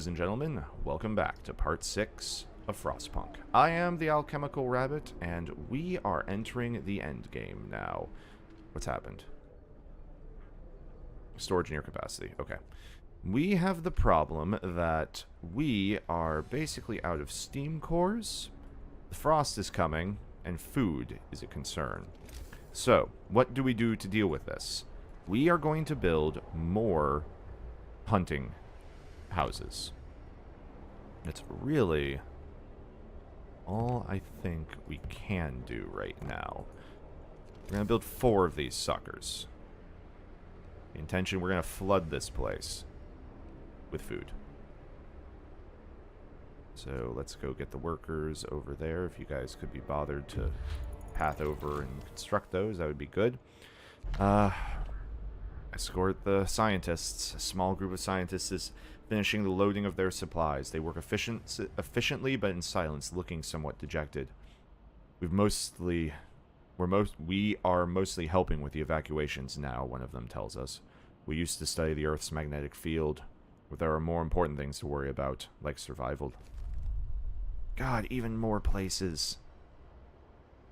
ladies and gentlemen, welcome back to part 6 of Frostpunk. I am the Alchemical Rabbit, and we are entering the end game now. What's happened? Storage near capacity. Okay. We have the problem that we are basically out of steam cores, the frost is coming, and food is a concern. So, what do we do to deal with this? We are going to build more hunting houses. That's really all I think we can do right now. We're going to build 4 of these suckers. The intention, we're going to flood this place with food. So let's go get the workers over there. If you guys could be bothered to path over and construct those, that would be good. Escort the scientists. A small group of scientists is finishing the loading of their supplies. They work efficiently, but in silence, looking somewhat dejected. We are mostly helping with the evacuations now, one of them tells us. We used to study the Earth's magnetic field, but there are more important things to worry about, like survival. God, even more places.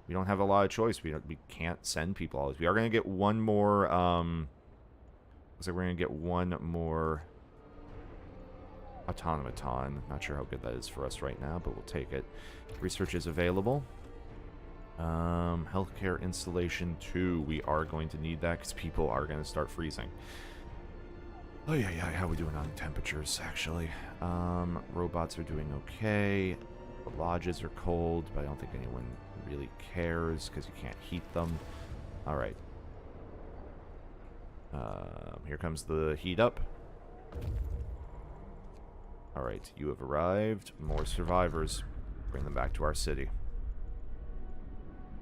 We don't have a lot of choice. We can't send people all this. We are going to get one more, looks like we're going to get one more automaton. Not sure how good that is for us right now, but we'll take it. Research is available. Healthcare installation 2. We are going to need that because people are going to start freezing. Oh yeah, how are we doing on temperatures, actually? Robots are doing okay. The lodges are cold, but I don't think anyone really cares because you can't heat them. Alright. Here comes the heat up. Alright, you have arrived. More survivors. Bring them back to our city.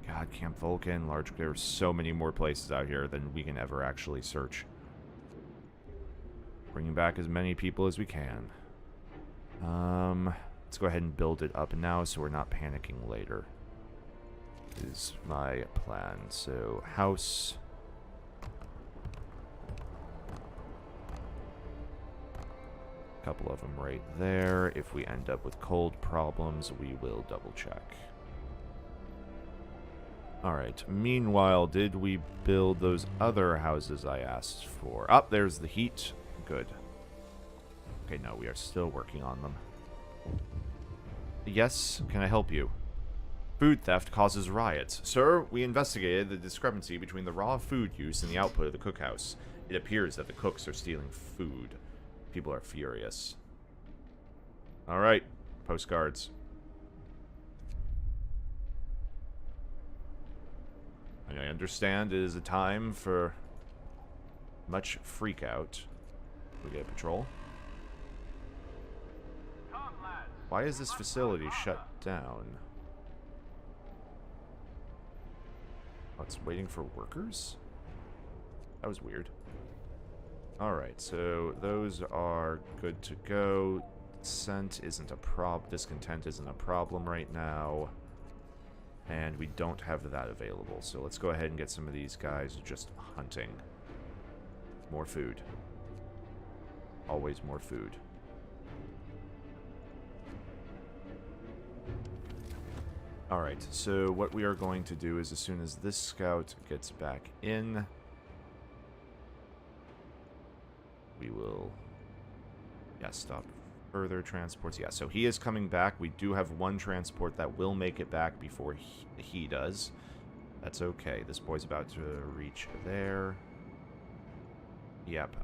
God, Camp Vulcan, there are so many more places out here than we can ever actually search. Bringing back as many people as we can. Let's go ahead and build it up now so we're not panicking later. Is my plan. So, house. A couple of them right there. If we end up with cold problems, we will double check. Alright, meanwhile, did we build those other houses I asked for? Up, there's the heat. Good. Okay, no, we are still working on them. Yes, can I help you? Food theft causes riots. Sir, we investigated the discrepancy between the raw food use and the output of the cookhouse. It appears that the cooks are stealing food. People are furious. Alright, postcards. I understand it is a time for much freak out. We get a patrol. Why is this facility shut down? Oh, it's waiting for workers? That was weird. Alright, so those are good to go. Discontent isn't a problem right now. And we don't have that available. So let's go ahead and get some of these guys just hunting. More food. Always more food. Alright, so what we are going to do is as soon as this scout gets back in, we will, stop further transports. Yeah, so he is coming back. We do have one transport that will make it back before he does. That's okay. This boy's about to reach there. Yep,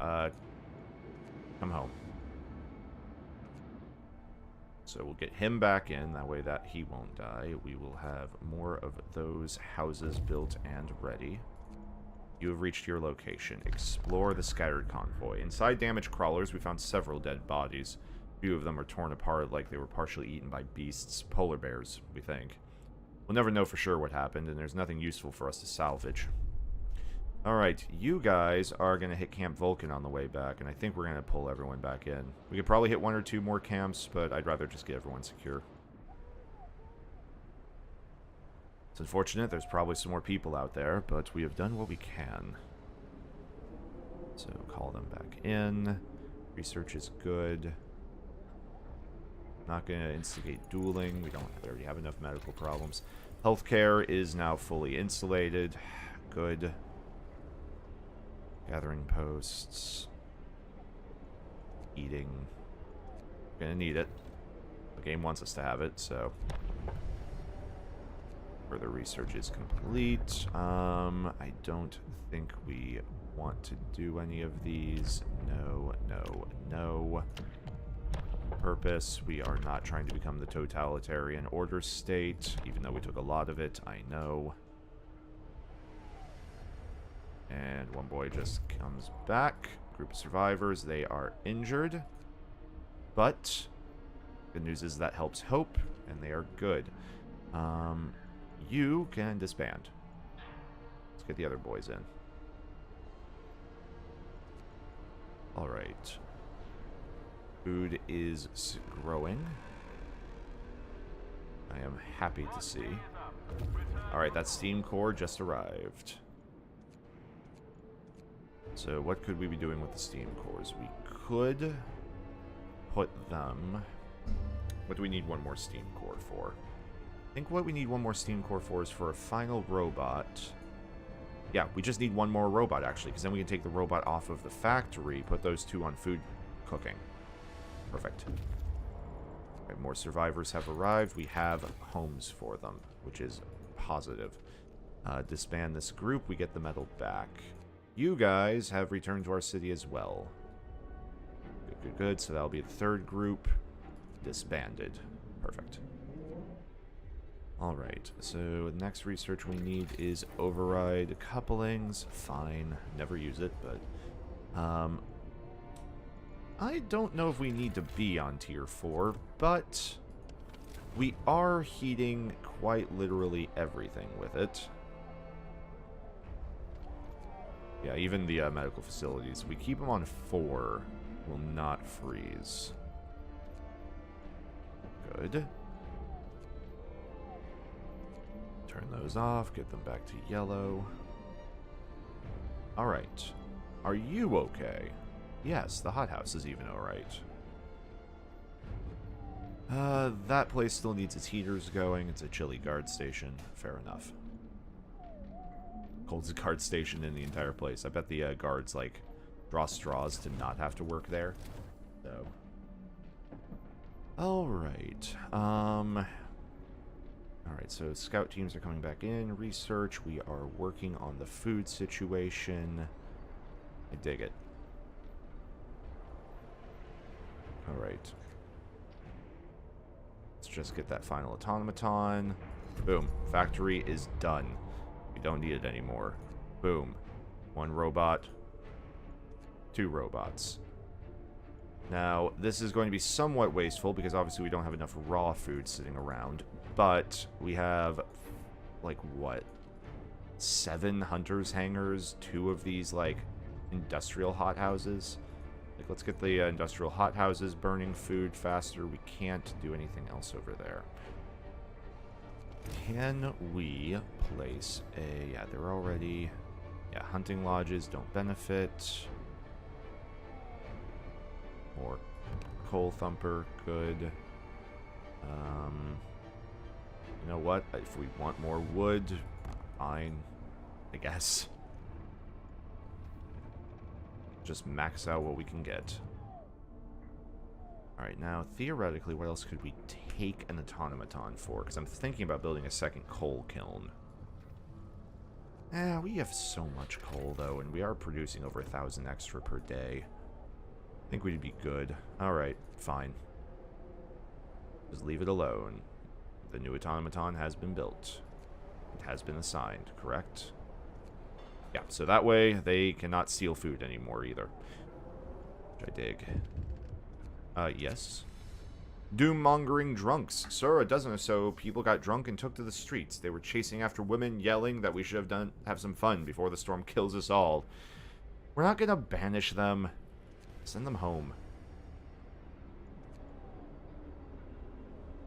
come home. So we'll get him back in, that way that he won't die. We will have more of those houses built and ready. You have reached your location. Explore the scattered convoy. Inside damaged crawlers, we found several dead bodies. A few of them are torn apart like they were partially eaten by beasts. Polar bears, we think. We'll never know for sure what happened, and there's nothing useful for us to salvage. Alright, you guys are going to hit Camp Vulcan on the way back, and I think we're going to pull everyone back in. We could probably hit 1 or 2 more camps, but I'd rather just get everyone secure. It's unfortunate, there's probably some more people out there, but we have done what we can. So, call them back in. Research is good. Not going to instigate dueling. We already have enough medical problems. Healthcare is now fully insulated. Good. Gathering posts. Eating. Gonna need it. The game wants us to have it, so. Further research is complete. I don't think we want to do any of these. No, no, no. Purpose. We are not trying to become the totalitarian order state, even though we took a lot of it, I know. And one boy just comes back. Group of survivors, they are injured. But good news is that helps Hope, and they are good. You can disband. Let's get the other boys in. Alright. Food is growing. I am happy to see. Alright, that steam core just arrived. So what could we be doing with the steam cores? We could put them... What do we need one more steam core for? I think what we need one more steam core for is for a final robot. Yeah, we just need one more robot, actually, because then we can take the robot off of the factory, put those two on food cooking. Perfect. Right, more survivors have arrived. We have homes for them, which is positive. Disband this group. We get the metal back. You guys have returned to our city as well. Good, good, good. So that'll be the third group. Disbanded. Perfect. Alright, so the next research we need is override couplings. Fine. Never use it, but... I don't know if we need to be on tier 4, but... we are heating quite literally everything with it. Yeah, even the medical facilities. We keep them on 4, will not freeze. Good. Turn those off, get them back to yellow. Alright. Are you okay? Yes, the hothouse is even alright. That place still needs its heaters going. It's a chilly guard station. Fair enough. Coldest guard station in the entire place. I bet the guards, like, draw straws to not have to work there. So. Alright. Alright, so scout teams are coming back in. Research. We are working on the food situation. I dig it. Alright. Let's just get that final automaton. Boom. Factory is done. We don't need it anymore. Boom. 1 robot. 2 robots. Now, this is going to be somewhat wasteful because obviously we don't have enough raw food sitting around. But we have, like, what? 7 hunters' hangars, 2 of these, like, industrial hothouses. Like, let's get the industrial hothouses burning food faster. We can't do anything else over there. Can we place a... yeah, they're already... yeah, hunting lodges don't benefit. More coal thumper, good. You know what? If we want more wood, fine, I guess. Just max out what we can get. Alright, now, theoretically, what else could we take an automaton for? Because I'm thinking about building a second coal kiln. We have so much coal, though, and we are producing over 1,000 extra per day. I think we'd be good. Alright, fine. Just leave it alone. The new automaton has been built. It has been assigned, correct? Yeah, so that way they cannot steal food anymore either. Which I dig. Yes. Doom-mongering drunks. Sir, a dozen or so people got drunk and took to the streets. They were chasing after women, yelling that we should have some fun before the storm kills us all. We're not gonna banish them. Send them home.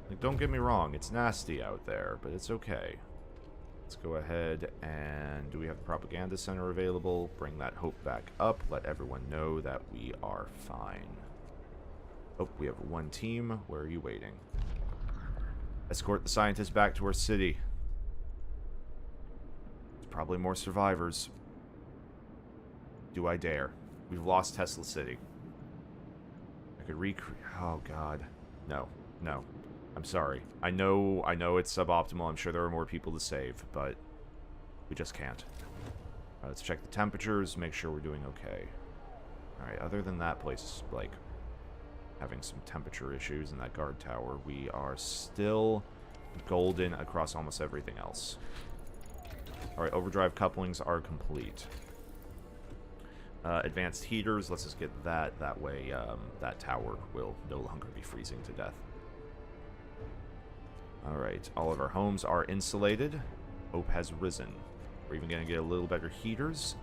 Like, don't get me wrong, it's nasty out there, but it's okay. Let's go ahead and... do we have a propaganda center available? Bring that hope back up. Let everyone know that we are fine. Oh, we have one team. Where are you waiting? Escort the scientists back to our city. There's probably more survivors. Do I dare? We've lost Tesla City. I could recreate... Oh, God. No. No. I'm sorry. I know it's suboptimal. I'm sure there are more people to save, but we just can't. Let's check the temperatures, make sure we're doing okay. Alright, other than that place is, like, having some temperature issues in that guard tower, we are still golden across almost everything else. Alright, overdrive couplings are complete. Advanced heaters, let's just get that. That way, that tower will no longer be freezing to death. Alright, all of our homes are insulated. Hope has risen. We're even going to get a little better heaters.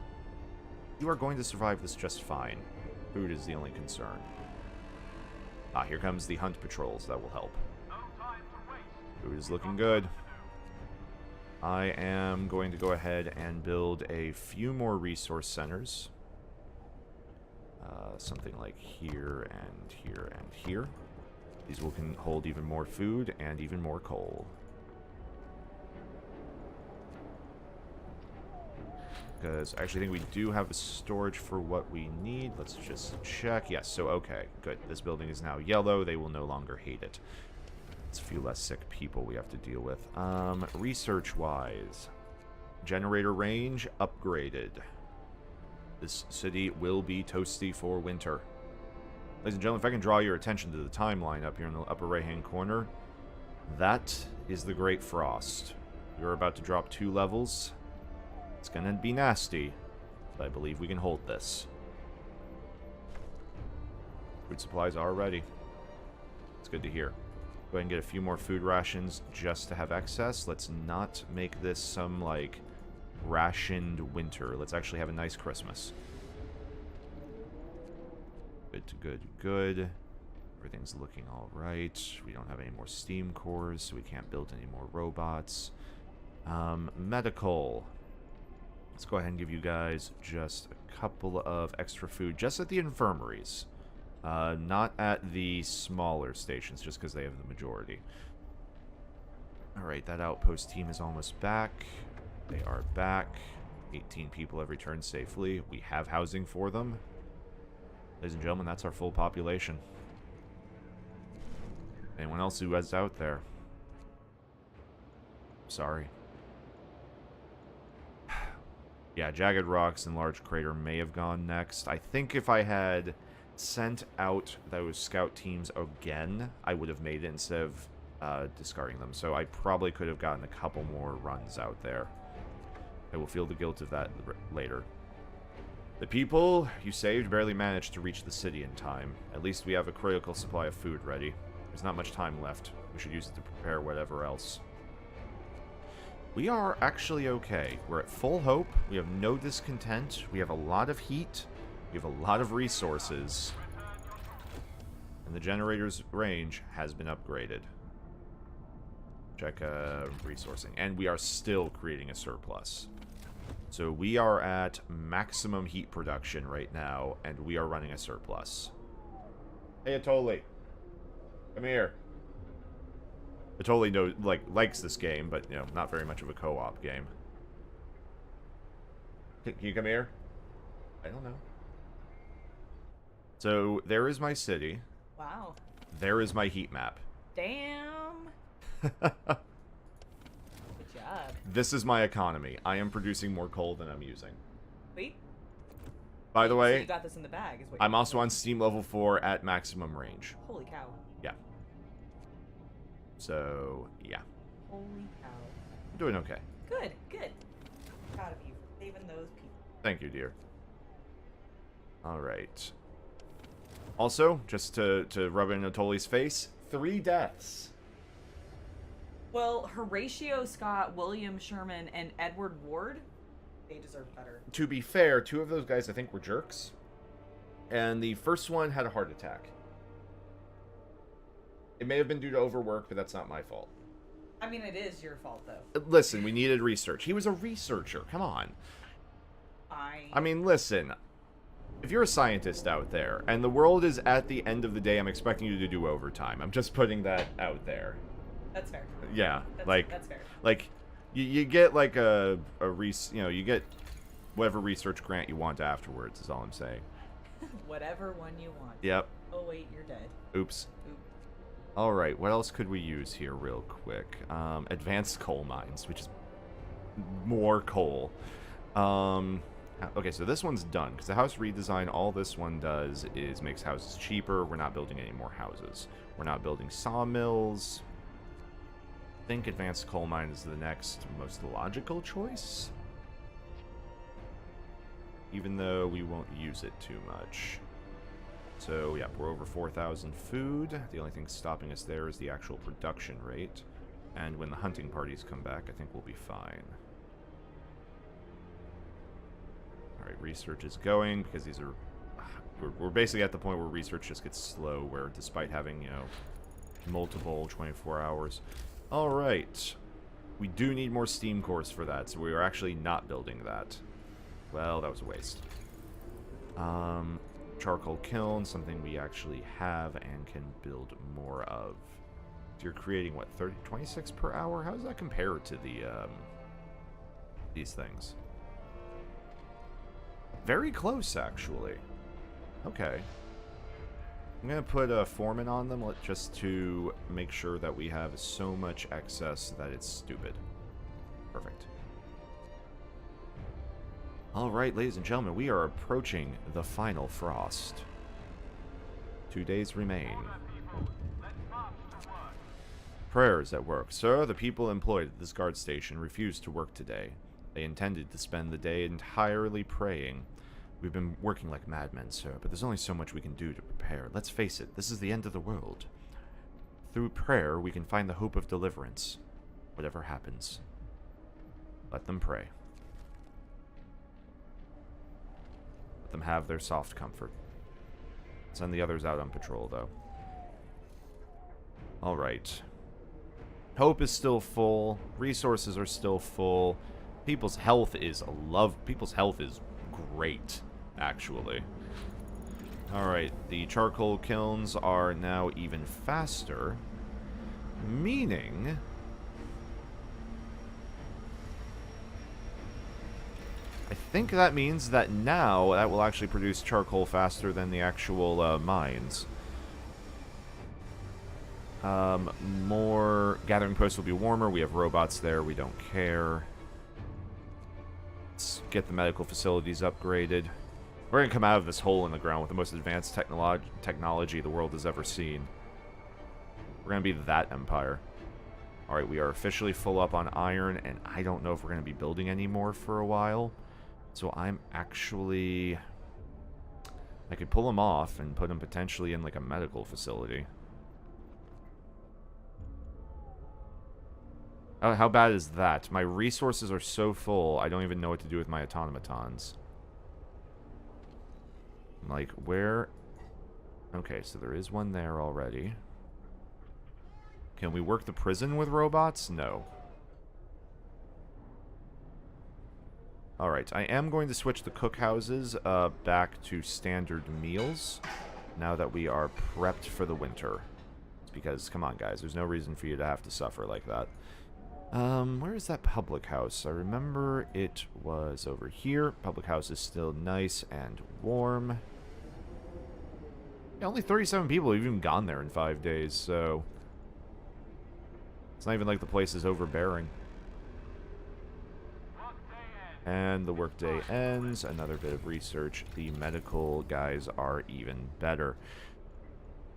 You are going to survive this just fine. Food is the only concern. Ah, here comes the hunt patrols. That will help. Food is looking good. I am going to go ahead and build a few more resource centers. Something like here and here and here. These will can hold even more food and even more coal. Because I actually think we do have a storage for what we need. Let's just check. Yes, so okay, good. This building is now yellow. They will no longer hate it. It's a few less sick people we have to deal with. Research-wise, generator range upgraded. This city will be toasty for winter. Ladies and gentlemen, if I can draw your attention to the timeline up here in the upper right-hand corner, that is the Great Frost. You're about to drop 2 levels. It's going to be nasty, but I believe we can hold this. Food supplies are ready. It's good to hear. Go ahead and get a few more food rations just to have excess. Let's not make this some, like, rationed winter. Let's actually have a nice Christmas. Good to good, good. Everything's looking all right. We don't have any more steam cores, so we can't build any more robots. Medical. Let's go ahead and give you guys just a couple of extra food, just at the infirmaries. Not at the smaller stations, just because they have the majority. Alright, that outpost team is almost back. They are back. 18 people have returned safely. We have housing for them. Ladies and gentlemen, that's our full population. Anyone else who is out there? Sorry. Yeah, Jagged Rocks and Large Crater may have gone next. I think if I had sent out those scout teams again, I would have made it instead of discarding them. So I probably could have gotten a couple more runs out there. I will feel the guilt of that later. The people you saved barely managed to reach the city in time. At least we have a critical supply of food ready. There's not much time left. We should use it to prepare whatever else. We are actually okay. We're at full hope. We have no discontent. We have a lot of heat. We have a lot of resources. And the generator's range has been upgraded. Check resourcing. And we are still creating a surplus. So we are at maximum heat production right now, and we are running a surplus. Hey, Atoli. Come here. Atoli likes this game, but, you know, not very much of a co-op game. Can you come here? I don't know. So, there is my city. Wow. There is my heat map. Damn. Good job. This is my economy. I am producing more coal than I'm using. Wait. By the way, so you got this in the bag, is what I'm also on Steam level 4 at maximum range. Holy cow. Yeah. So, yeah. Holy cow. I'm doing okay. Good, good. Proud of you for saving those people. Thank you, dear. Alright. Also, just to rub it in Atoli's face, 3 deaths. Well, Horatio Scott, William Sherman, and Edward Ward, they deserve better. To be fair, 2 of those guys I think were jerks. And the first one had a heart attack. It may have been due to overwork, but that's not my fault. I mean, it is your fault, though. Listen, we needed research. He was a researcher. Come on. I mean, listen. if you're a scientist out there, and the world is at the end of the day, I'm expecting you to do overtime. I'm just putting that out there. That's fair. Yeah, That's fair. Like, you get like you get whatever research grant you want afterwards. Is all I'm saying. Whatever one you want. Yep. Oh wait, you're dead. Oops. Oop. All right, what else could we use here, real quick? Advanced coal mines, which is more coal. Okay, so this one's done, because the house redesign, all this one does is makes houses cheaper. We're not building any more houses. We're not building sawmills. I think advanced coal mine is the next most logical choice. Even though we won't use it too much. So, yeah, we're over 4,000 food. The only thing stopping us there is the actual production rate. And when the hunting parties come back, I think we'll be fine. Alright, research is going, because these are... We're basically at the point where research just gets slow, where despite having, you know, multiple 24 hours... Alright. We do need more steam cores for that, so we are actually not building that. Well, that was a waste. Charcoal kiln, something we actually have and can build more of. So you're creating, what, 26 per hour? How does that compare to the, these things? Very close, actually. Okay. I'm going to put a foreman on them just to make sure that we have so much excess that it's stupid. Perfect. Alright, ladies and gentlemen, we are approaching the final frost. 2 days remain. Prayers at work. Sir, the people employed at this guard station refused to work today. They intended to spend the day entirely praying. We've been working like madmen, sir, but there's only so much we can do to prepare. Let's face it, this is the end of the world. Through prayer, we can find the hope of deliverance. Whatever happens, let them pray. Let them have their soft comfort. Send the others out on patrol, though. Alright. Hope is still full. Resources are still full. People's health is great, actually. Alright, the charcoal kilns are now even faster. Meaning... I think that means that now that will actually produce charcoal faster than the actual mines. More gathering posts will be warmer. We have robots there. We don't care. Let's get the medical facilities upgraded. We're going to come out of this hole in the ground with the most advanced technology the world has ever seen. We're going to be that empire. Alright, we are officially full up on iron, and I don't know if we're going to be building any more for a while. So I'm actually... I could pull them off and put them potentially in like a medical facility. Oh, how bad is that? My resources are so full, I don't even know what to do with my automatons. Like, where... Okay, so there is one there already. Can we work the prison with robots? No. Alright, I am going to switch the cookhouses back to standard meals now that we are prepped for the winter. It's because, come on guys, there's no reason for you to have to suffer like that. Where is that public house? I remember it was over here. Public house is still nice and warm. Yeah, only 37 people have even gone there in 5 days, so... It's not even like the place is overbearing. And the workday ends. Another bit of research. The medical guys are even better.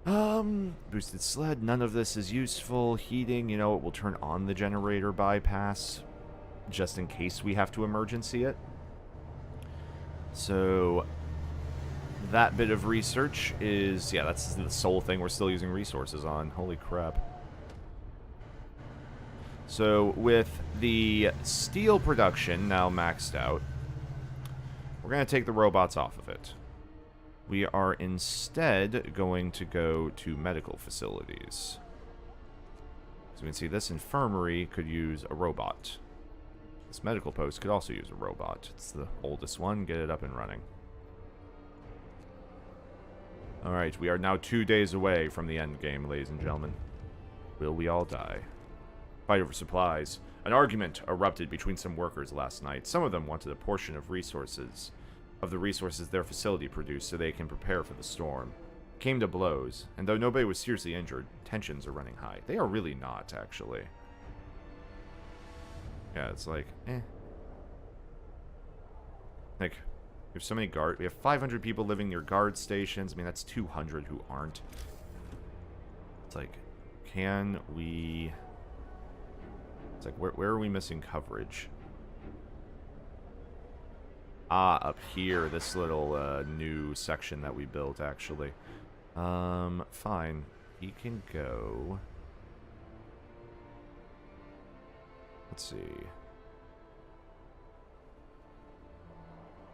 Boosted sled. None of this is useful. Heating, you know, it will turn on the generator bypass. Just in case we have to emergency it. So... that bit of research is... yeah, that's the sole thing we're still using resources on. Holy crap. So, with the steel production now maxed out, we're going to take the robots off of it. We are instead going to go to medical facilities. So we can see this infirmary could use a robot. This medical post could also use a robot. It's the oldest one. Get it up and running. Alright, we are now 2 days away from the end game, ladies and gentlemen. Will we all die? Fight over supplies. An argument erupted between some workers last night. Some of them wanted a portion of the resources their facility produced so they can prepare for the storm. It came to blows, and though nobody was seriously injured, tensions are running high. They are really not, actually. Yeah, it's like, eh. Like, we have so many we have 500 people living near guard stations. I mean, that's 200 who aren't. It's like, can we... It's like, where are we missing coverage? Ah, up here, this little new section that we built, actually. Fine. He can go... Let's see.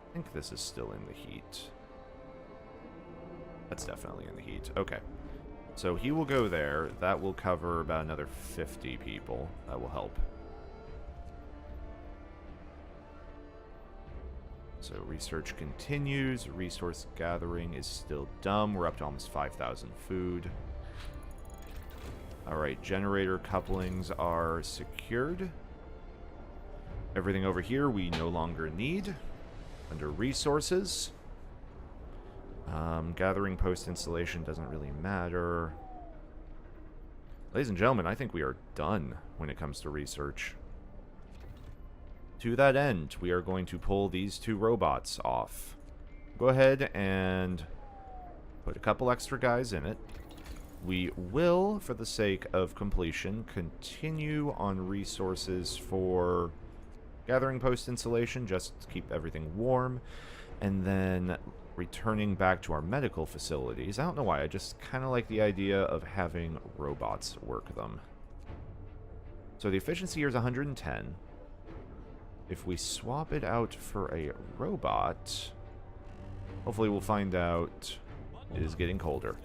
I think this is still in the heat. That's definitely in the heat. Okay. So he will go there. That will cover about another 50 people. That will help. So research continues. Resource gathering is still dumb. We're up to almost 5,000 food. Alright, generator couplings are secured. Everything over here we no longer need. Under resources. Gathering post installation doesn't really matter. Ladies and gentlemen, I think we are done when it comes to research. To that end, we are going to pull these 2 robots off. Go ahead and put a couple extra guys in it. We will, for the sake of completion, continue on resources for gathering post installation, just to keep everything warm, and then returning back to our medical facilities. I don't know why, I just kind of like the idea of having robots work them. So the efficiency here is 110. If we swap it out for a robot, hopefully we'll find out it is getting colder.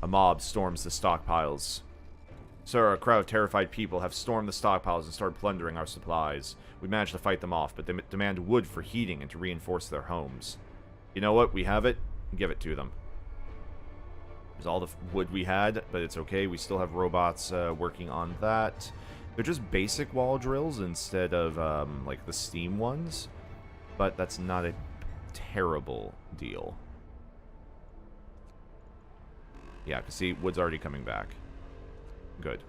A mob storms the stockpiles. Sir, a crowd of terrified people have stormed the stockpiles and started plundering our supplies. We managed to fight them off, but they demand wood for heating and to reinforce their homes. You know what? We have it. Give it to them. There's all the wood we had, but it's okay. We still have robots working on that. They're just basic wall drills instead of, like, the steam ones. But that's not a terrible deal. Yeah, because see, wood's already coming back. Good.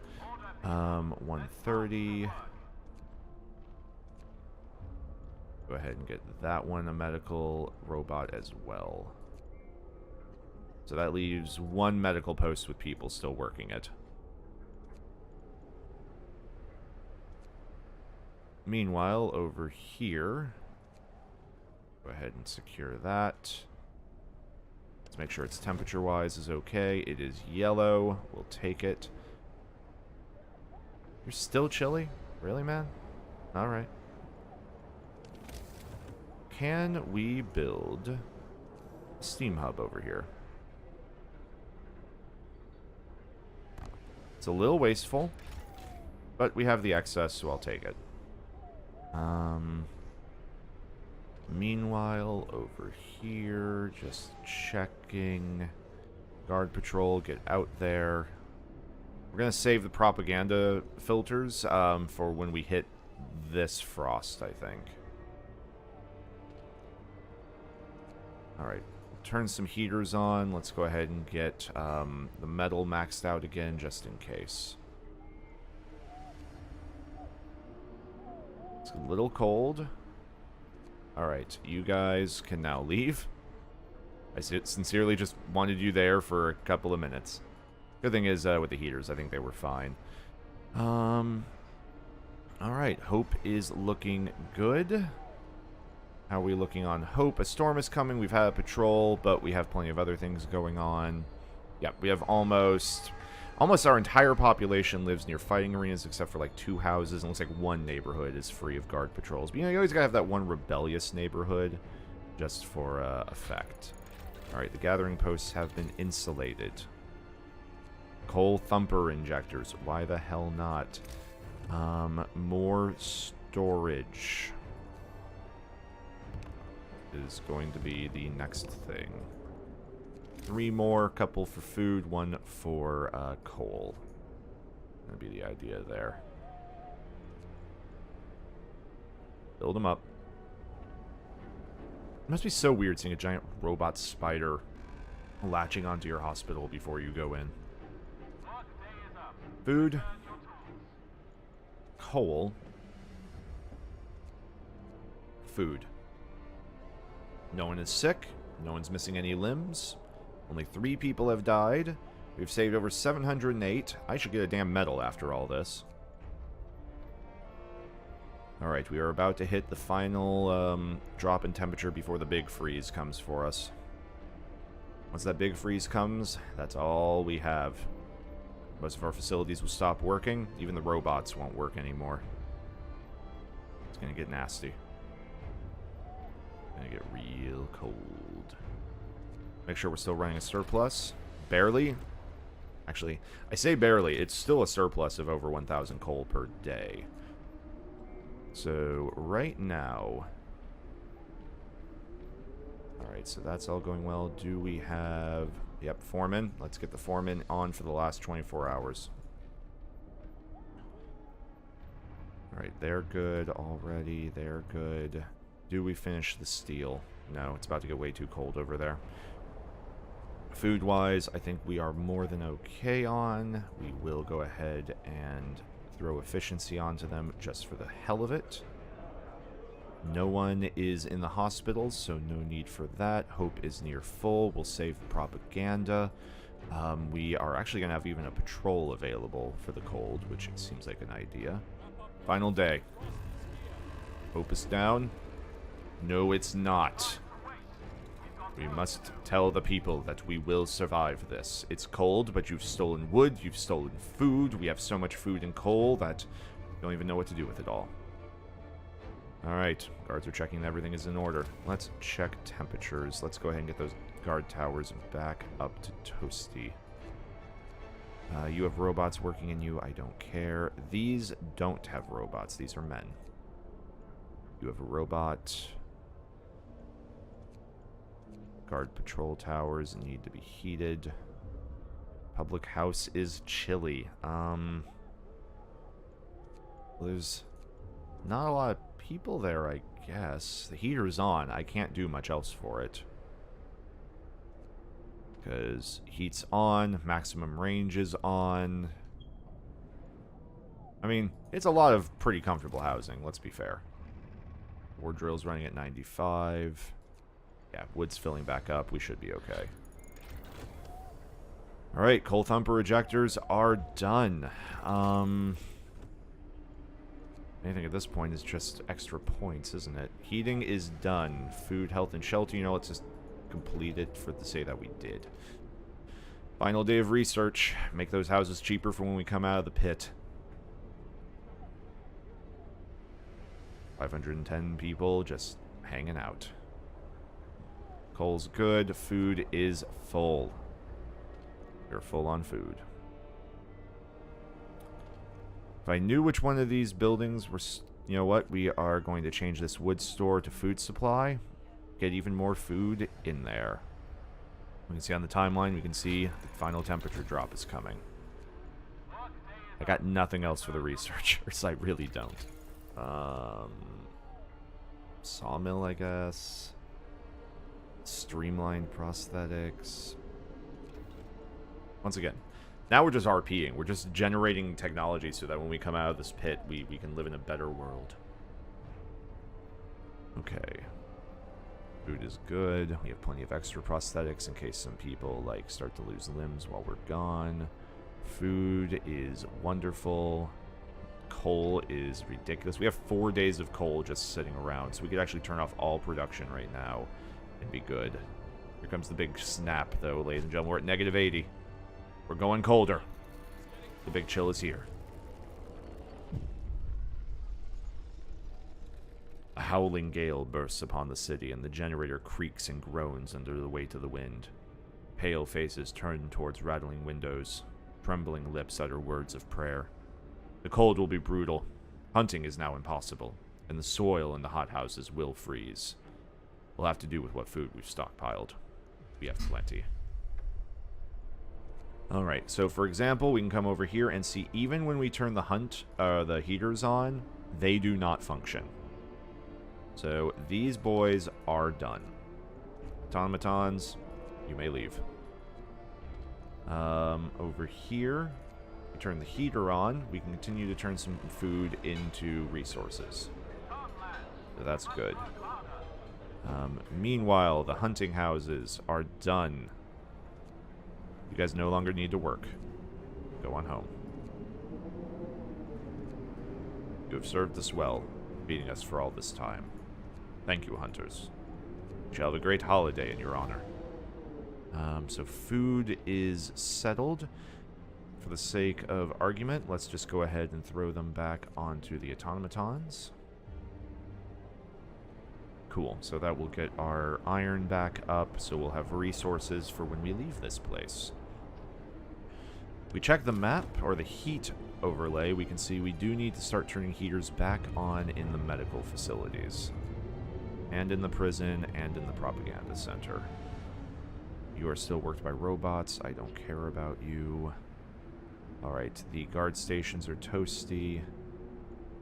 130. Go ahead and get that one a medical robot as well. So that leaves 1 medical post with people still working it. Meanwhile, over here, go ahead and secure that. Let's make sure it's temperature-wise is okay. It is yellow. We'll take it. You're still chilly? Really, man? Alright. Can we build a steam hub over here? It's a little wasteful, but we have the excess, so I'll take it. Meanwhile, over here, just checking. Guard patrol, get out there. We're going to save the propaganda filters for when we hit this frost, I think. Alright, turn some heaters on. Let's go ahead and get the metal maxed out again, just in case. It's a little cold. Alright, you guys can now leave. I sincerely just wanted you there for a couple of minutes. Good thing is, with the heaters, I think they were fine. Alright, Hope is looking good. How are we looking on Hope? A storm is coming. We've had a patrol, but we have plenty of other things going on. Yep, we have almost our entire population lives near fighting arenas, except for like 2 houses. And it looks like 1 neighborhood is free of guard patrols. But you know, you always gotta have that one rebellious neighborhood, just for effect. Alright, the gathering posts have been insulated. Coal thumper injectors. Why the hell not? More storage. is going to be the next thing. 3 more, couple for food, 1 for coal. That'd be the idea there. Build them up. It must be so weird seeing a giant robot spider latching onto your hospital before you go in. Food. Coal. Food. No one is sick. No one's missing any limbs. Only 3 people have died. We've saved over 708. I should get a damn medal after all this. Alright, we are about to hit the final drop in temperature before the big freeze comes for us. Once that big freeze comes, that's all we have. Most of our facilities will stop working. Even the robots won't work anymore. It's gonna get nasty. Gonna get real cold. Make sure we're still running a surplus. Barely. Actually, I say barely. It's still a surplus of over 1,000 coal per day. So, right now... Alright, so that's all going well. Do we have... Yep, foreman. Let's get the foreman on for the last 24 hours. Alright, they're good already. They're good. Do we finish the steel? No, it's about to get way too cold over there. Food-wise, I think we are more than okay on. We will go ahead and throw efficiency onto them just for the hell of it. No one is in the hospital, so no need for that. Hope is near full. We'll save propaganda. We are actually going to have even a patrol available for the cold, which seems like an idea. Final day. Hope is down. No, it's not. We must tell the people that we will survive this. It's cold, but you've stolen wood, you've stolen food. We have so much food and coal that we don't even know what to do with it all. Alright, guards are checking that everything is in order. Let's check temperatures. Let's go ahead and get those guard towers back up to toasty. You have robots working in you, I don't care. These don't have robots, these are men. You have a robot. Guard patrol towers need to be heated. Public house is chilly. There's not a lot of people there, I guess. The heater's on. I can't do much else for it. Because heat's on, maximum range is on. I mean, it's a lot of pretty comfortable housing, let's be fair. War drill's running at 95. Yeah, wood's filling back up. We should be okay. Alright, coal thumper ejectors are done. Anything at this point is just extra points, isn't it? Heating is done. Food, health, and shelter, you know, let's just complete it for the say that we did. Final day of research. Make those houses cheaper for when we come out of the pit. 510 people just hanging out. Coal's good. Food is full. We're full on food. If I knew which one of these buildings were... You know what? We are going to change this wood store to food supply. Get even more food in there. We can see on the timeline, we can see the final temperature drop is coming. I got nothing else for the researchers. I really don't. Sawmill, I guess. Streamlined prosthetics. Once again, now we're just RPing. We're just generating technology so that when we come out of this pit, we can live in a better world. Okay. Food is good. We have plenty of extra prosthetics in case some people like start to lose limbs while we're gone. Food is wonderful. Coal is ridiculous. We have 4 days of coal just sitting around, so we could actually turn off all production right now and be good. Here comes the big snap, though, ladies and gentlemen. We're at negative 80. We're going colder. The big chill is here. A howling gale bursts upon the city, and the generator creaks and groans under the weight of the wind. Pale faces turn towards rattling windows. Trembling lips utter words of prayer. The cold will be brutal. Hunting is now impossible, and the soil in the hothouses will freeze. We'll have to do with what food we've stockpiled. We have plenty. Alright, so for example, we can come over here and see even when we turn the heaters on, they do not function. So these boys are done. Automatons, you may leave. Over here, we turn the heater on. We can continue to turn some food into resources. So that's good. Meanwhile, the hunting houses are done. You guys no longer need to work. Go on home. You have served us well, beating us for all this time. Thank you, hunters. You shall have a great holiday in your honor. So food is settled. For the sake of argument, let's just go ahead and throw them back onto the automatons. Cool, so that will get our iron back up, so we'll have resources for when we leave this place. We check the map, or the heat overlay, we can see we do need to start turning heaters back on in the medical facilities. And in the prison, and in the propaganda center. You are still worked by robots, I don't care about you. Alright, the guard stations are toasty.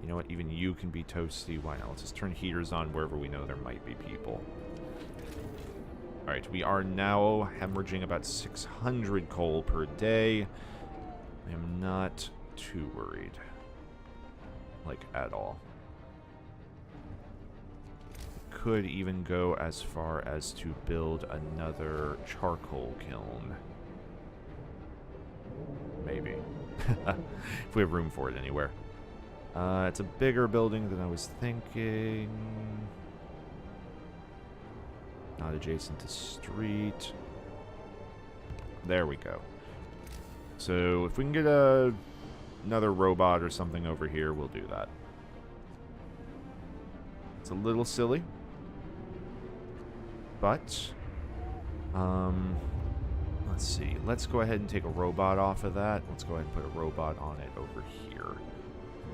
You know what, even you can be toasty. Why not? Let's just turn heaters on wherever we know there might be people. Alright, we are now hemorrhaging about 600 coal per day. I am not too worried. Like, at all. Could even go as far as to build another charcoal kiln. Maybe. If we have room for it anywhere. It's a bigger building than I was thinking. Not adjacent to street. There we go. So if we can get another robot or something over here, we'll do that. It's a little silly. But, let's see. Let's go ahead and take a robot off of that. Let's go ahead and put a robot on it over here.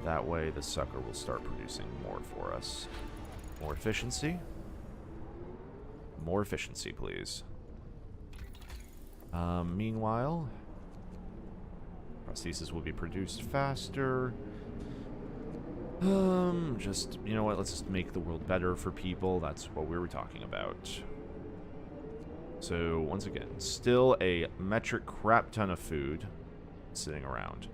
That way the sucker will start producing more for us. More efficiency. More efficiency, please. Meanwhile, prosthesis will be produced faster. Just, you know what, let's just make the world better for people. That's what we were talking about. So, once again, still a metric crap ton of food sitting around.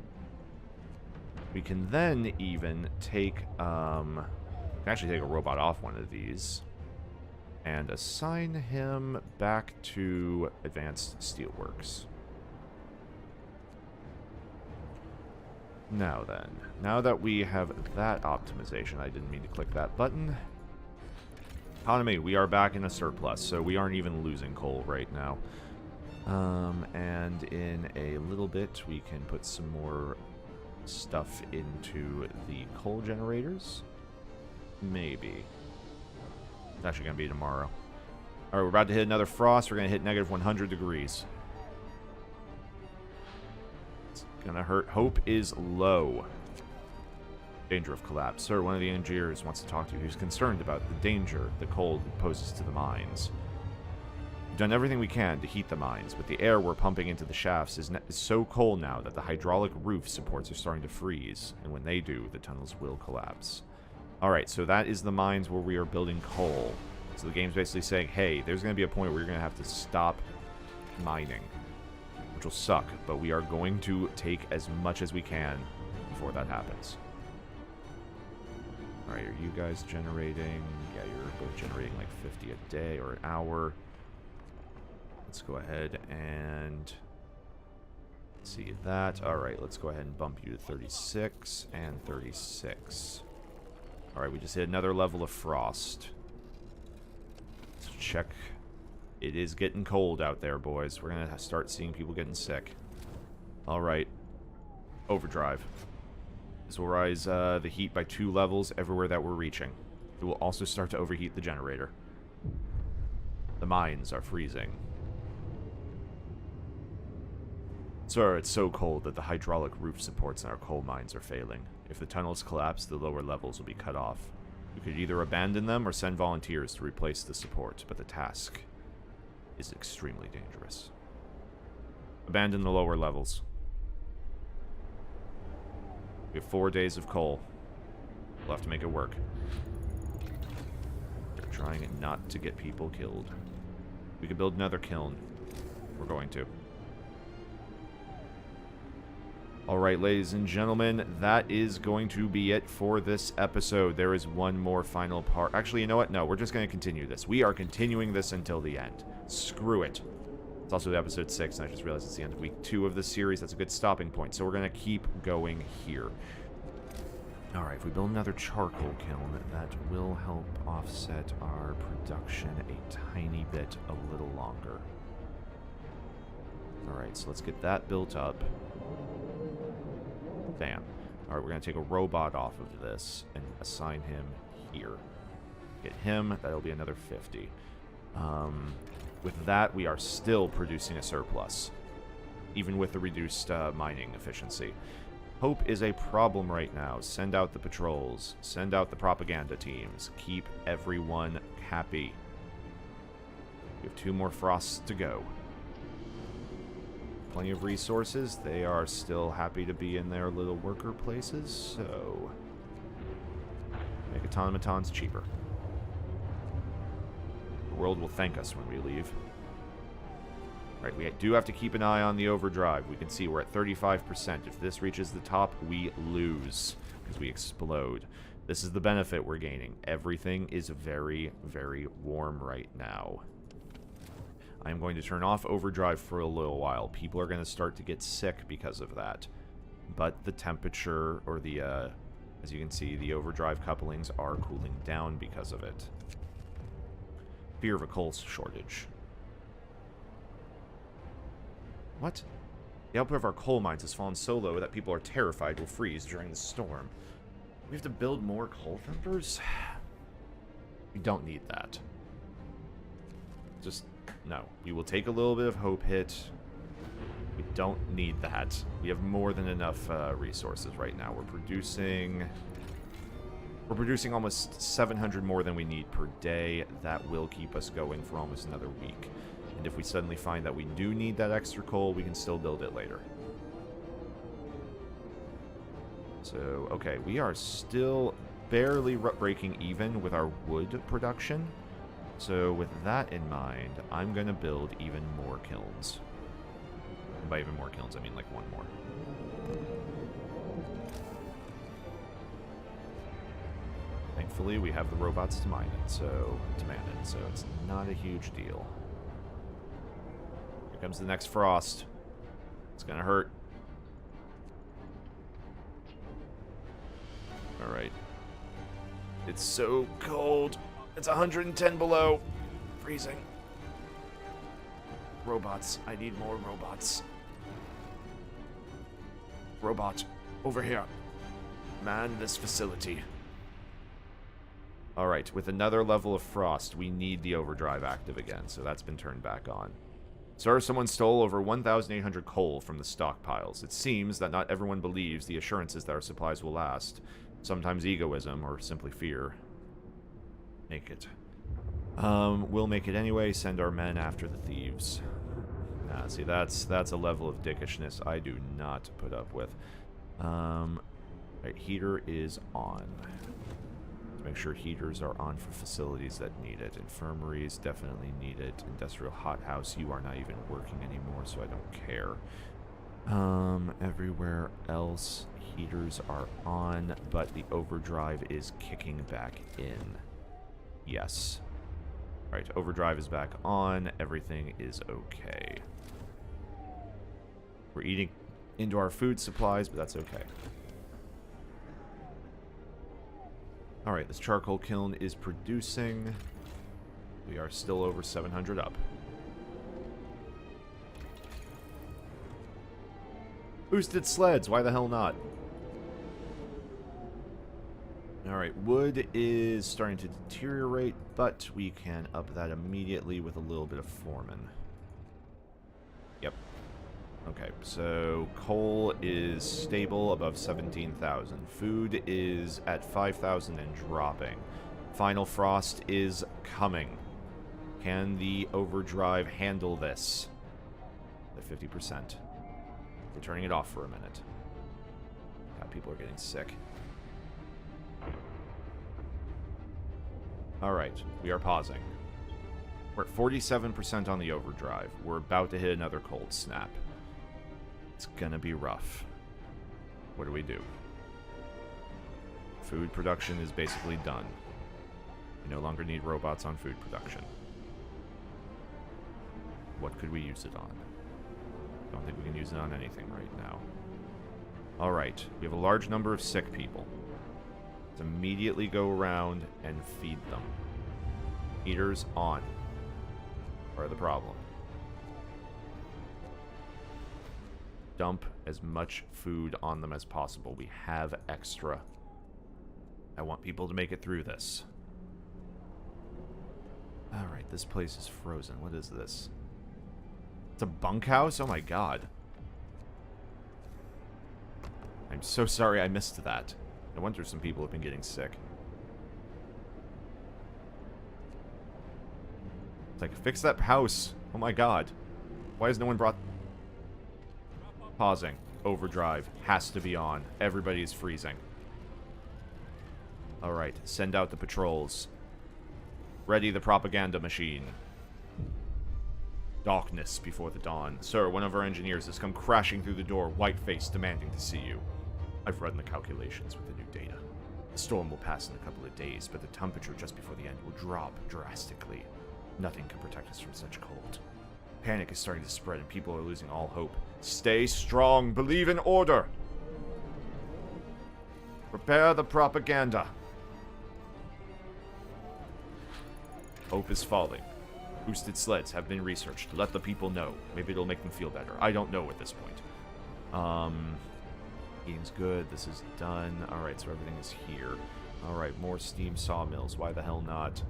We can then even take, actually take a robot off one of these and assign him back to Advanced Steelworks. Now then, now that we have that optimization, I didn't mean to click that button. Economy, we are back in a surplus, so we aren't even losing coal right now. And in a little bit, we can put some more stuff into the coal generators. Maybe. It's actually going to be tomorrow. Alright, we're about to hit another frost. We're going to hit negative 100 degrees. It's going to hurt. Hope is low. Danger of collapse. Sir, one of the engineers wants to talk to you. He's concerned about the danger the cold poses to the mines. We've done everything we can to heat the mines, but the air we're pumping into the shafts is so cold now that the hydraulic roof supports are starting to freeze, and when they do, the tunnels will collapse. Alright, so that is the mines where we are building coal. So the game's basically saying, hey, there's going to be a point where you're going to have to stop mining, which will suck, but we are going to take as much as we can before that happens. Alright, are you guys generating? Yeah, you're both generating like 50 a day or an hour. Let's go ahead and see that. Alright, let's go ahead and bump you to 36 and 36. Alright, we just hit another level of frost. Let's check. It is getting cold out there, boys. We're going to start seeing people getting sick. Alright. Overdrive. This will rise the heat by 2 levels everywhere that we're reaching. It will also start to overheat the generator. The mines are freezing. Sir, it's so cold that the hydraulic roof supports in our coal mines are failing. If the tunnels collapse, the lower levels will be cut off. We could either abandon them or send volunteers to replace the support, but the task is extremely dangerous. Abandon the lower levels. We have 4 days of coal. We'll have to make it work. We're trying not to get people killed. We could build another kiln. We're going to. Alright, ladies and gentlemen, that is going to be it for this episode. There is one more final part. Actually, you know what? No, we're just going to continue this. We are continuing this until the end. Screw it. It's also episode 6, and I just realized it's the end of week 2 of the series. That's a good stopping point. So we're going to keep going here. Alright, if we build another charcoal kiln, that will help offset our production a tiny bit a little longer. Alright, so let's get that built up. Bam. Alright, we're going to take a robot off of this and assign him here. Get him, that'll be another 50. With that, we are still producing a surplus, even with the reduced mining efficiency. Hope is a problem right now. Send out the patrols. Send out the propaganda teams. Keep everyone happy. We have 2 more frosts to go. Plenty of resources. They are still happy to be in their little worker places, so make automatons cheaper. The world will thank us when we leave. Right, we do have to keep an eye on the overdrive. We can see we're at 35%. If this reaches the top, we lose because we explode. This is the benefit we're gaining. Everything is very, very warm right now. I'm going to turn off overdrive for a little while. People are going to start to get sick because of that. But the temperature, or the, as you can see, the overdrive couplings are cooling down because of it. Fear of a coal shortage. What? The output of our coal mines has fallen so low that people are terrified will freeze during the storm. We have to build more coal thumpers? We don't need that. Just... no. We will take a little bit of hope hit. We don't need that. We have more than enough resources right now. We're producing almost 700 more than we need per day. That will keep us going for almost another week. And if we suddenly find that we do need that extra coal, we can still build it later. So, okay, we are still barely breaking even with our wood production. So with that in mind, I'm going to build even more kilns. And by even more kilns, I mean like one more. Thankfully, we have the robots to mine it, so it's not a huge deal. Here comes the next frost. It's gonna hurt. Alright. It's so cold. It's 110 below. Freezing. Robots. I need more robots. Robot, over here. Man this facility. Alright, with another level of frost, we need the overdrive active again, so that's been turned back on. Sir, someone stole over 1,800 coal from the stockpiles. It seems that not everyone believes the assurances that our supplies will last. Sometimes egoism, or simply fear. Make it. We'll make it anyway. Send our men after the thieves. Nah, see, that's a level of dickishness I do not put up with. Right, heater is on. Make sure heaters are on for facilities that need it. Infirmaries definitely need it. Industrial hothouse, you are not even working anymore, so I don't care. Everywhere else, heaters are on, but the overdrive is kicking back in. Yes. Alright, overdrive is back on. Everything is okay. We're eating into our food supplies, but that's okay. Alright, this charcoal kiln is producing. We are still over 700 up. Boosted sleds, why the hell not? Alright, wood is starting to deteriorate, but we can up that immediately with a little bit of foreman. Yep. Okay, so coal is stable above 17,000. Food is at 5,000 and dropping. Final frost is coming. Can the overdrive handle this? At 50%. We're turning it off for a minute. God, people are getting sick. Alright, we are pausing. We're at 47% on the overdrive. We're about to hit another cold snap. It's gonna be rough. What do we do? Food production is basically done. We no longer need robots on food production. What could we use it on? Don't think we can use it on anything right now. Alright, we have a large number of sick people. Let's immediately go around and feed them. Heaters on. Part of the problem. Dump as much food on them as possible. We have extra. I want people to make it through this. Alright, this place is frozen. What is this? It's a bunkhouse? Oh my god. I'm so sorry I missed that. No wonder some people have been getting sick. It's like, fix that house. Oh my god. Why has no one brought... Pausing. Overdrive. Has to be on. Everybody is freezing. Alright, send out the patrols. Ready the propaganda machine. Darkness before the dawn. Sir, one of our engineers has come crashing through the door, white-faced, demanding to see you. I've run the calculations with the new data. The storm will pass in a couple of days, but the temperature just before the end will drop drastically. Nothing can protect us from such cold. Panic is starting to spread and people are losing all hope. Stay strong. Believe in order. Prepare the propaganda. Hope is falling. Boosted sleds have been researched. Let the people know. Maybe it'll make them feel better. I don't know at this point. Eating's good. This is done. Alright, so everything is here. Alright, more steam sawmills. Why the hell not?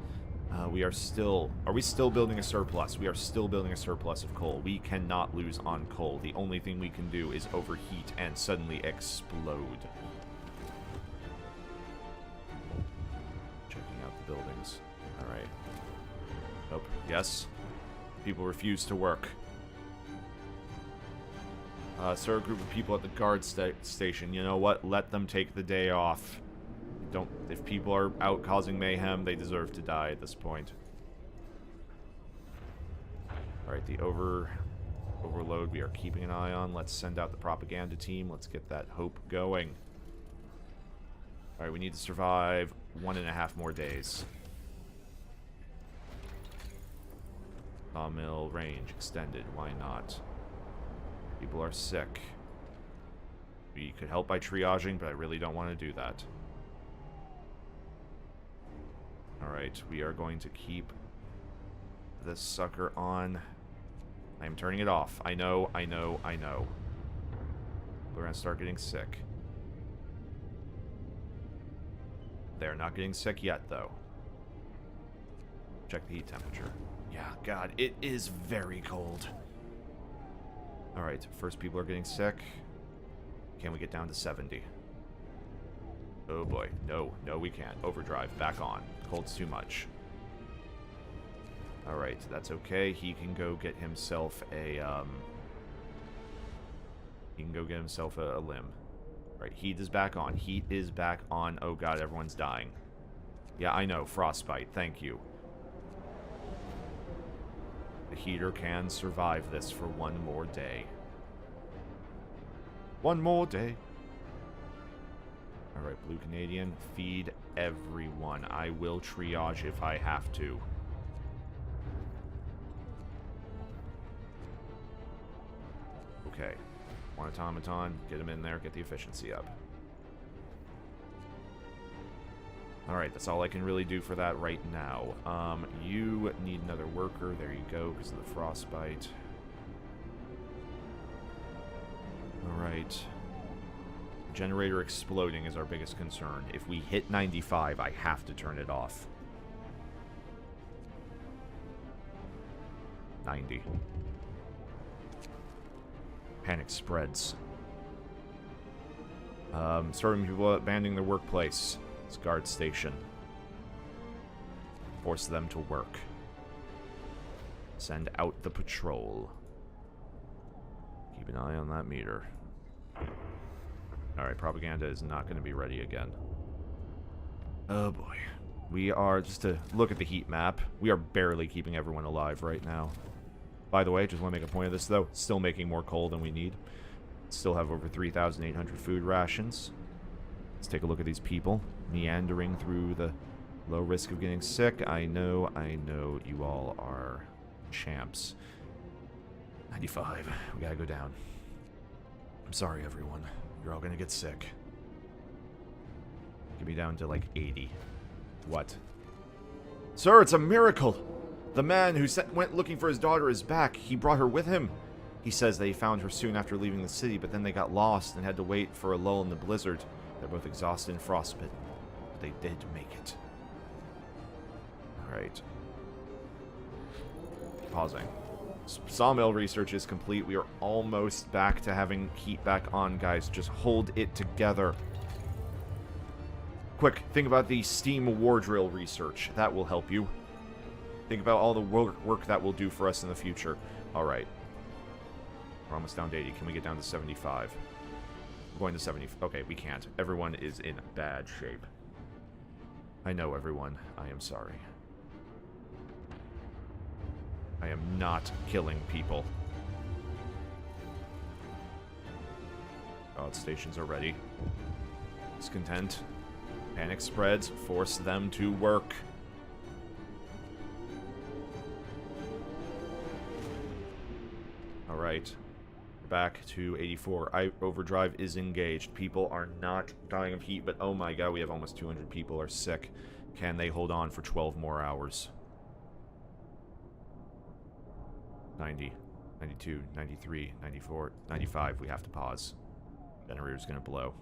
We are still... Are we still building a surplus? We are still building a surplus of coal. We cannot lose on coal. The only thing we can do is overheat and suddenly explode. Checking out the buildings. Alright. Oh, yes. People refuse to work. Sir, a group of people at the guard station. You know what? Let them take the day off. Don't. If people are out causing mayhem, they deserve to die at this point. Alright, the overload we are keeping an eye on. Let's send out the propaganda team. Let's get that hope going. Alright, we need to survive 1.5 more days. Sawmill range extended. Why not? People are sick. We could help by triaging, but I really don't want to do that. Alright, we are going to keep this sucker on. I am turning it off. I know. We're going to start getting sick. They're not getting sick yet, though. Check the heat temperature. Yeah, God, it is very cold. Alright, first people are getting sick. Can we get down to 70? Oh boy. No, we can't. Overdrive, back on. Cold's too much. Alright, that's okay. He can go get himself a, limb. Alright, heat is back on. Heat is back on. Oh god, everyone's dying. Yeah, I know. Frostbite. Thank you. The heater can survive this for one more day. One more day. Alright, Blue Canadian, feed everyone. I will triage if I have to. Okay. One automaton, get him in there, get the efficiency up. Alright, that's all I can really do for that right now. You need another worker. There you go, because of the frostbite. Alright. Generator exploding is our biggest concern. If we hit 95, I have to turn it off. 90. Panic spreads. Starting people abandoning their workplace. It's guard station. Force them to work. Send out the patrol. Keep an eye on that meter. Alright, propaganda is not going to be ready again. Oh boy. We are, just to look at the heat map, we are barely keeping everyone alive right now. By the way, just want to make a point of this though, still making more coal than we need. Still have over 3,800 food rations. Let's take a look at these people meandering through the low risk of getting sick. I know you all are champs. 95. We gotta go down. I'm sorry, everyone. You're all gonna get sick. Get me down to like 80. What? Sir, it's a miracle! The man who went looking for his daughter is back. He brought her with him. He says they found her soon after leaving the city, but then they got lost and had to wait for a lull in the blizzard. They're both exhausted and frostbitten. But they did make it. Alright. Pausing. Sawmill research is complete. We are almost back to having heat back on, guys. Just hold it together. Quick, think about the steam war drill research. That will help you. Think about all the work that will do for us in the future. Alright. We're almost down to 80. Can we get down to 75? We're going to 70. Okay, we can't. Everyone is in bad shape. I know, everyone. I am sorry. I am not killing people. God stations are ready. Discontent. Panic spreads. Force them to work. Alright. Back to 84. Overdrive is engaged. People are not dying of heat, but oh my god, we have almost 200 people are sick. Can they hold on for 12 more hours? 90, 92, 93, 94, 95. We have to pause. Generator's gonna blow.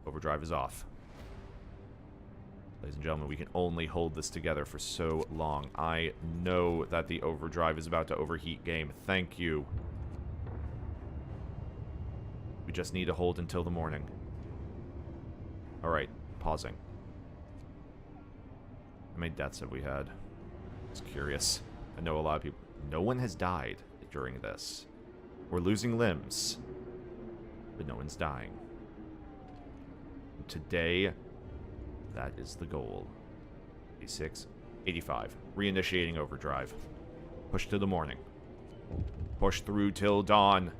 Overdrive is off. Ladies and gentlemen, we can only hold this together for so long. I know that the overdrive is about to overheat game. Thank you. We just need to hold until the morning. Alright, pausing. How many deaths have we had? Just curious. I know a lot of people... No one has died during this. We're losing limbs, but no one's dying. Today, that is the goal. 86, 85. Reinitiating overdrive. Push to the morning. Push through till dawn.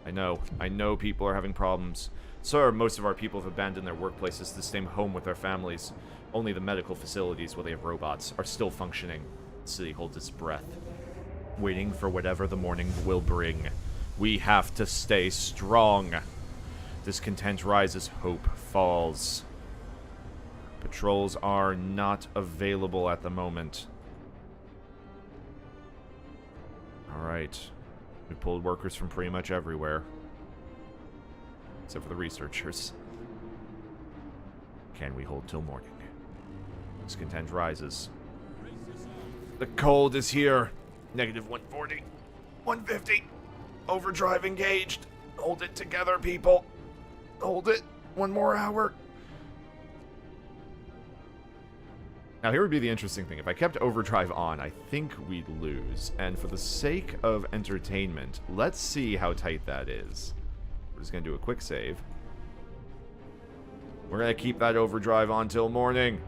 I know people are having problems. Sir, most of our people have abandoned their workplaces to stay home with their families. Only the medical facilities, where they have robots, are still functioning. The city holds its breath, waiting for whatever the morning will bring. We have to stay strong. Discontent rises, hope falls. Patrols are not available at the moment. Alright. We pulled workers from pretty much everywhere. Except for the researchers. Can we hold till morning? Discontent rises. The cold is here. Negative 140. 150. Overdrive engaged. Hold it together, people. Hold it. One more hour. Now, here would be the interesting thing. If I kept overdrive on, I think we'd lose. And for the sake of entertainment, let's see how tight that is. We're just going to do a quick save. We're going to keep that overdrive on till morning.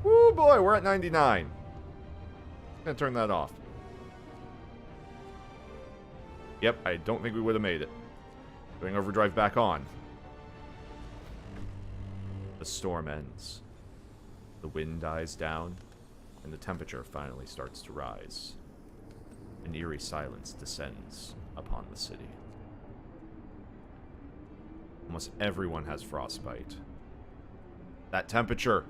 Woo, boy, we're at 99. I'm going to turn that off. Yep, I don't think we would have made it. Putting overdrive back on. The storm ends. The wind dies down, and the temperature finally starts to rise. An eerie silence descends upon the city. Almost everyone has frostbite. That temperature!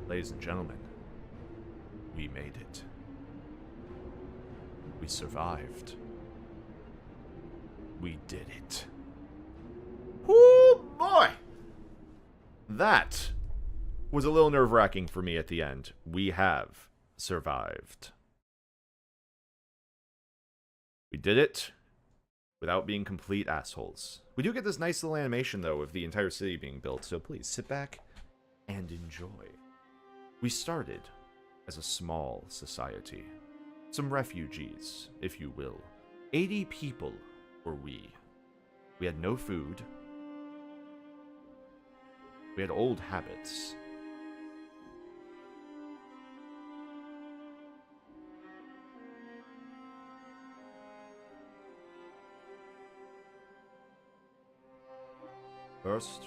Ladies and gentlemen, we made it. We survived. We did it. Whoo, boy! That was a little nerve-wracking for me at the end. We have survived. We did it. without being complete assholes. We do get this nice little animation, though, of the entire city being built, so please sit back and enjoy. We started as a small society. Some refugees, if you will. 80 people were we. We had no food. We had old habits. First,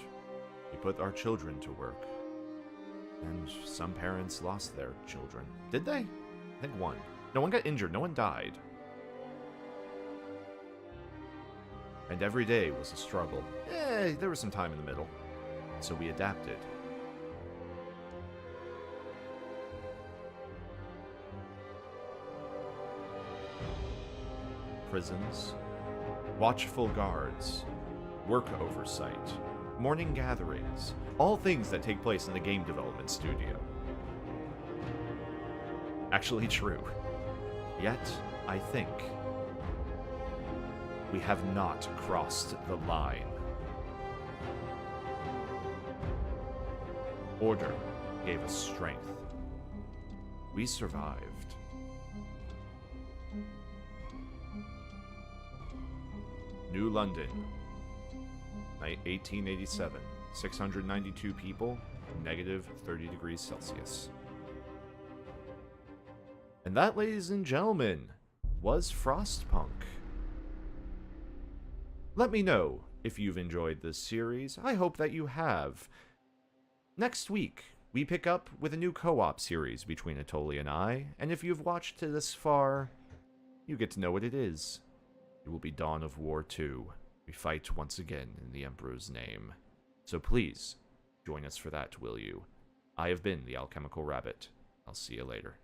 we put our children to work. And some parents lost their children. Did they? I think one. No one got injured, no one died. And every day was a struggle. There was some time in the middle. So we adapted. Prisons, watchful guards, work oversight, morning gatherings, all things that take place in the game development studio. Actually true. Yet, I think we have not crossed the line. Order gave us strength. We survived. New London, 1887. 692 people, negative 30 degrees Celsius. And that, ladies and gentlemen, was Frostpunk. Let me know if you've enjoyed this series. I hope that you have. Next week, we pick up with a new co-op series between Atoli and I, and if you've watched to this far, you get to know what it is. It will be Dawn of War 2. We fight once again in the Emperor's name. So please, join us for that, will you? I have been the Alchemical Rabbit. I'll see you later.